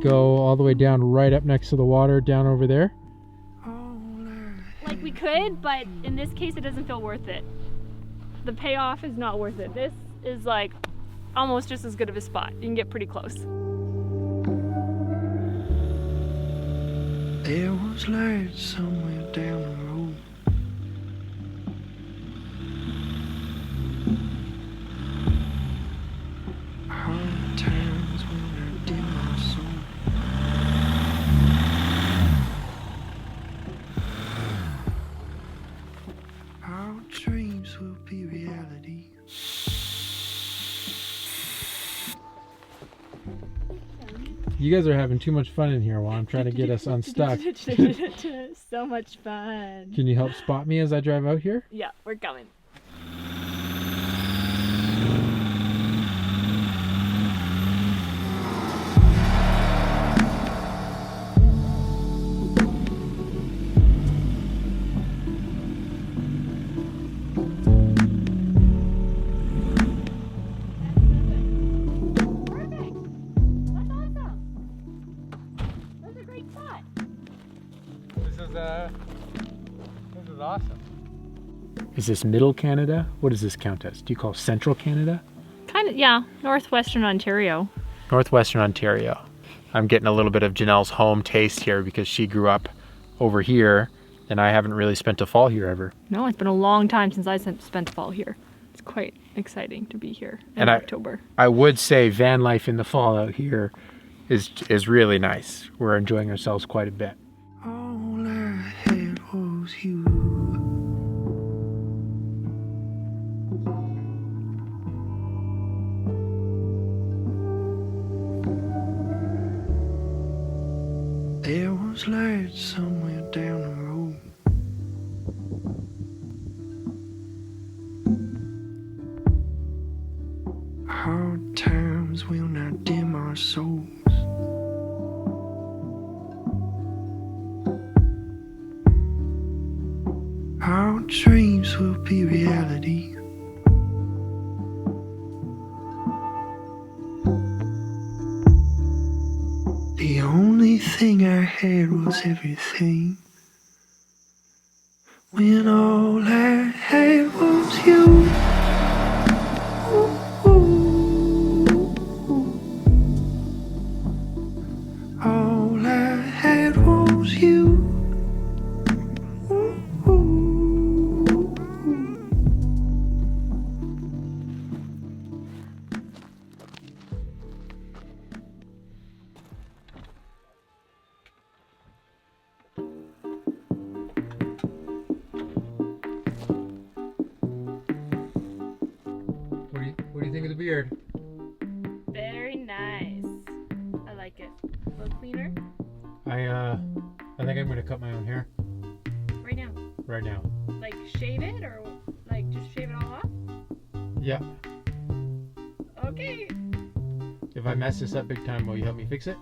go all the way down right up next to the water down over there? Like we could, but in this case it doesn't feel worth it. The payoff is not worth it. This is like almost just as good of a spot. You can get pretty close. There was light somewhere down the road. Hard times when I did my soul. Our dreams will be reality. You guys are having too much fun in here while I'm trying to get us unstuck. So much fun. Can you help spot me as I drive out here? Yeah, we're coming. This is awesome. Is this Middle Canada? What does this count as? Do you call Central Canada? Kind of, yeah. Northwestern Ontario. Northwestern Ontario. I'm getting a little bit of Janelle's home taste here because she grew up over here and I haven't really spent a fall here ever. No, it's been a long time since I spent fall here. It's quite exciting to be here in October. I would say van life in the fall out here is really nice. We're enjoying ourselves quite a bit. All I had was you. There was light somewhere down the road. Hard times will not dim our souls. Our dreams will be reality. The only thing I had was everything. When all I had was you. All I had was you. What do you think of the beard? Very nice. I like it. A little cleaner. I think I'm gonna cut my own hair Right now. right now. Like shave it or like just shave it all off? Yeah. Okay. If I mess this up big time, will you help me fix it?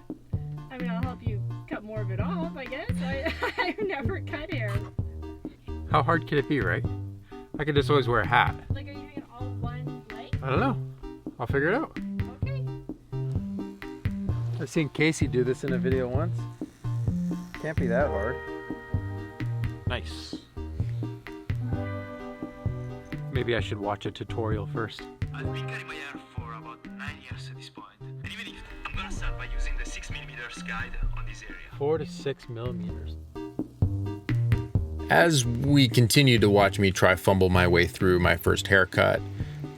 I mean, I'll help you cut more of it off, I guess. I've never cut hair. How hard could it be, right? I could just always wear a hat. Like, are you doing it all one length? I don't know. I'll figure it out. Okay. I've seen Casey do this in a video once. Can't be that hard. Nice. Maybe I should watch a tutorial first. I've been cutting my hair for about 9 years at this point. And even if I'm gonna start by using the 6mm guide on this area. 4 to 6 millimeters. As we continue to watch me try fumble my way through my first haircut,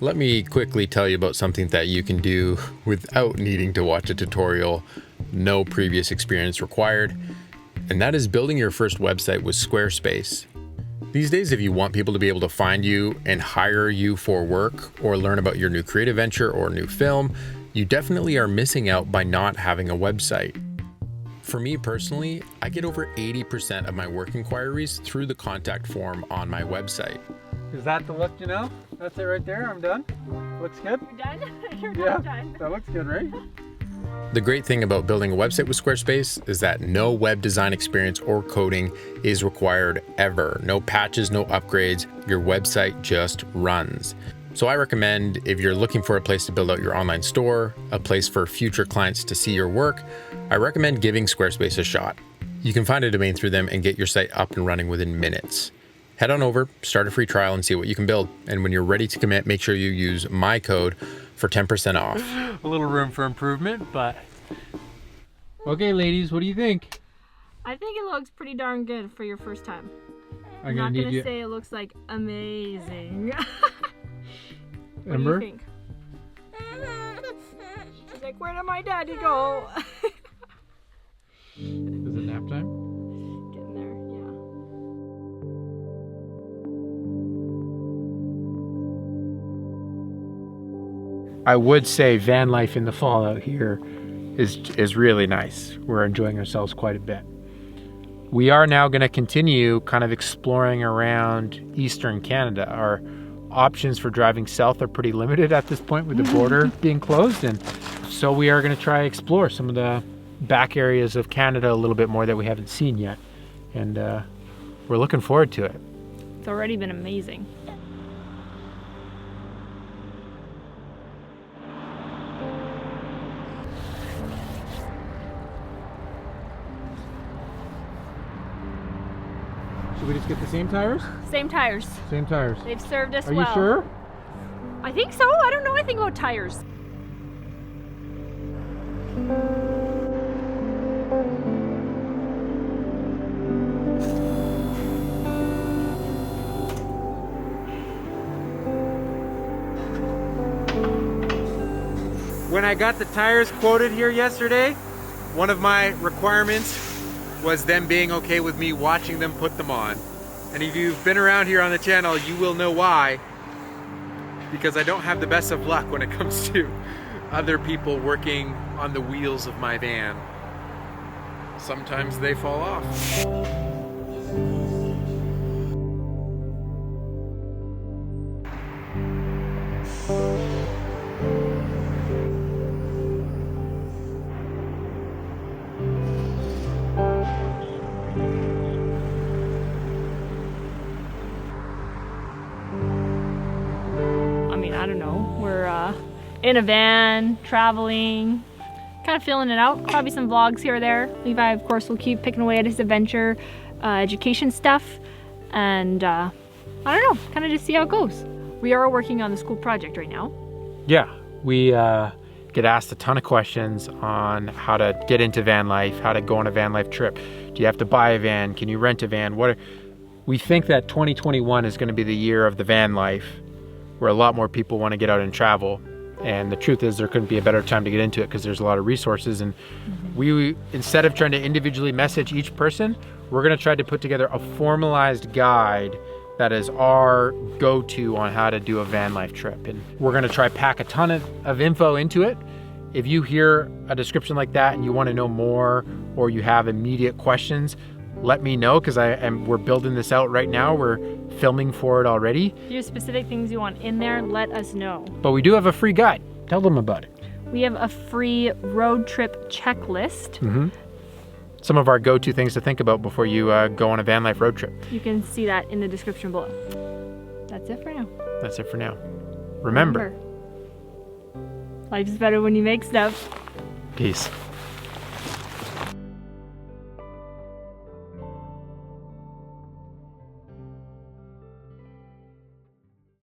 let me quickly tell you about something that you can do without needing to watch a tutorial, no previous experience required, and that is building your first website with Squarespace. These days, if you want people to be able to find you and hire you for work or learn about your new creative venture or new film, you definitely are missing out by not having a website. For me personally, I get over 80% of my work inquiries through the contact form on my website. Is that the look, Janelle? That's it right there. I'm done. Looks good? You're done? You're Yeah, not done. that looks good, right? The great thing about building a website with Squarespace is that no web design experience or coding is required ever. No patches, no upgrades. Your website just runs. So I recommend, if you're looking for a place to build out your online store, a place for future clients to see your work, I recommend giving Squarespace a shot. You can find a domain through them and get your site up and running within minutes. Head on over, start a free trial and see what you can build. And when you're ready to commit, make sure you use my code for 10% off. A little room for improvement, but... Okay, ladies, what do you think? I think it looks pretty darn good for your first time. I'm not gonna gonna say it looks like amazing. What Ember? do you think? She's like, where did my daddy go? Is it nap time? Getting there, yeah. I would say van life in the fall out here is really nice. We're enjoying ourselves quite a bit. We are now going to continue kind of exploring around Eastern Canada. Our options for driving south are pretty limited at this point with the border being closed, and so we are going to try explore some of the back areas of Canada a little bit more that we haven't seen yet, and we're looking forward to it. It's already been amazing. Should we just get the same tires? Same tires. Same tires. They've served us Are well. you sure? I think so. I don't know anything about tires. When I got the tires quoted here yesterday, one of my requirements was them being okay with me watching them put them on. And if you've been around here on the channel, you will know why. Because I don't have the best of luck when it comes to other people working on the wheels of my van. Sometimes they fall off. I don't know, we're in a van, traveling, kind of feeling it out. Probably some vlogs here or there. Levi, of course, will keep picking away at his adventure, education stuff, and I don't know, kind of just see how it goes. We are working on the school project right now. Yeah, we get asked a ton of questions on how to get into van life, how to go on a van life trip. Do you have to buy a van? Can you rent a van? We think that 2021 is going to be the year of the van life, where a lot more people want to get out and travel. And the truth is there couldn't be a better time to get into it because there's a lot of resources. And we, instead of trying to individually message each person, we're going to try to put together a formalized guide that is our go-to on how to do a van life trip. And we're going to try pack a ton of info into it. If you hear a description like that and you want to know more, or you have immediate questions, let me know, because we're building this out right now. We're filming for it already. If there's specific things you want in there, let us know. But we do have a free guide. Tell them about it. We have a free road trip checklist. Some of our go-to things to think about before you go on a van life road trip. You can see that in the description below. That's it for now. That's it for now. Remember, life's better when you make stuff. Peace.